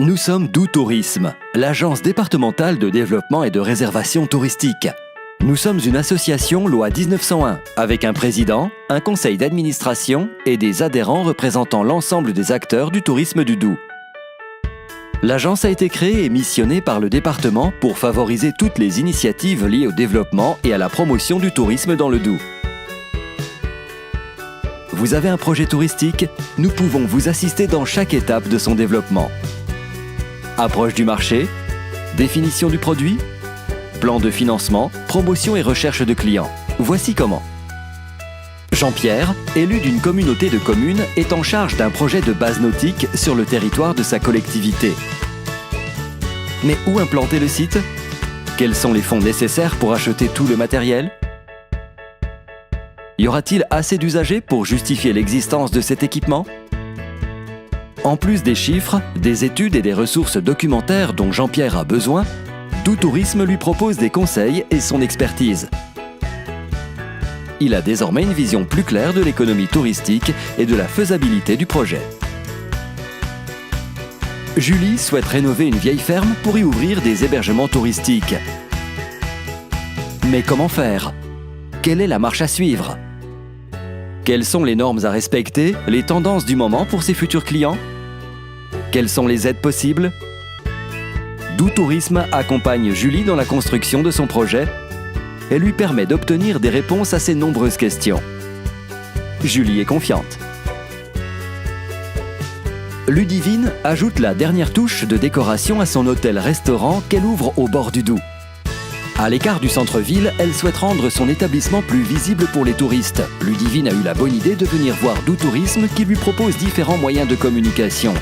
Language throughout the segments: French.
Nous sommes Doux Tourisme, l'agence départementale de développement et de réservation touristique. Nous sommes une association loi 1901, avec un président, un conseil d'administration et des adhérents représentant l'ensemble des acteurs du tourisme du Doubs. L'agence a été créée et missionnée par le département pour favoriser toutes les initiatives liées au développement et à la promotion du tourisme dans le Doubs. Vous avez un projet touristique? Nous pouvons vous assister dans chaque étape de son développement. Approche du marché, définition du produit, plan de financement, promotion et recherche de clients. Voici comment. Jean-Pierre, élu d'une communauté de communes, est en charge d'un projet de base nautique sur le territoire de sa collectivité. Mais où implanter le site? Quels sont les fonds nécessaires pour acheter tout le matériel? Y aura-t-il assez d'usagers pour justifier l'existence de cet équipement? En plus des chiffres, des études et des ressources documentaires dont Jean-Pierre a besoin, Doux Tourisme lui propose des conseils et son expertise. Il a désormais une vision plus claire de l'économie touristique et de la faisabilité du projet. Julie souhaite rénover une vieille ferme pour y ouvrir des hébergements touristiques. Mais comment faire? Quelle est la marche à suivre? Quelles sont les normes à respecter, les tendances du moment pour ses futurs clients? Quelles sont les aides possibles? Doux Tourisme accompagne Julie dans la construction de son projet et lui permet d'obtenir des réponses à ses nombreuses questions. Julie est confiante. Ludivine ajoute la dernière touche de décoration à son hôtel-restaurant qu'elle ouvre au bord du Doubs. À l'écart du centre-ville, elle souhaite rendre son établissement plus visible pour les touristes. Ludivine a eu la bonne idée de venir voir Doux Tourisme qui lui propose différents moyens de communication.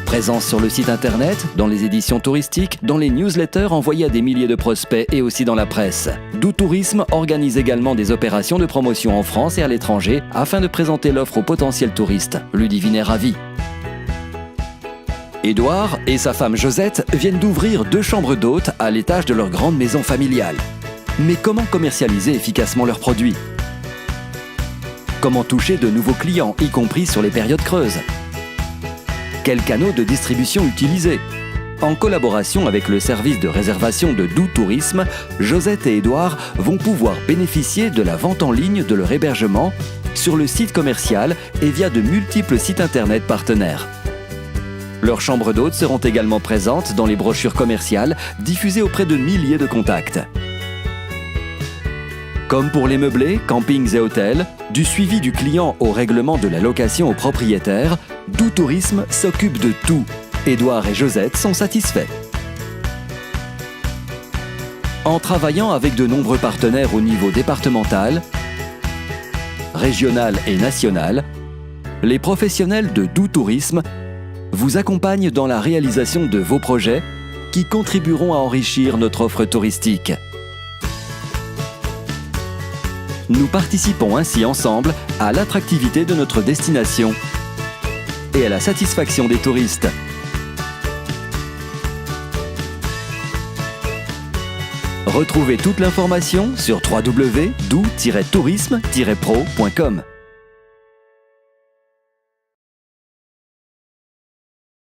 Présence sur le site internet, dans les éditions touristiques, dans les newsletters envoyés à des milliers de prospects et aussi dans la presse. Doux Tourisme organise également des opérations de promotion en France et à l'étranger afin de présenter l'offre aux potentiels touristes. Ludivine est ravie. Édouard et sa femme Josette viennent d'ouvrir 2 chambres d'hôtes à l'étage de leur grande maison familiale. Mais comment commercialiser efficacement leurs produits? Comment toucher de nouveaux clients, y compris sur les périodes creuses? Quels canaux de distribution utiliser? En collaboration avec le service de réservation de Doux Tourisme, Josette et Édouard vont pouvoir bénéficier de la vente en ligne de leur hébergement sur le site commercial et via de multiples sites internet partenaires. Leurs chambres d'hôtes seront également présentes dans les brochures commerciales diffusées auprès de milliers de contacts. Comme pour les meublés, campings et hôtels, du suivi du client au règlement de la location au propriétaire, Doux Tourisme s'occupe de tout. Édouard et Josette sont satisfaits. En travaillant avec de nombreux partenaires au niveau départemental, régional et national, les professionnels de Doux Tourisme vous accompagnent dans la réalisation de vos projets qui contribueront à enrichir notre offre touristique. Nous participons ainsi ensemble à l'attractivité de notre destination et à la satisfaction des touristes. Retrouvez toute l'information sur www.doux-tourisme-pro.com.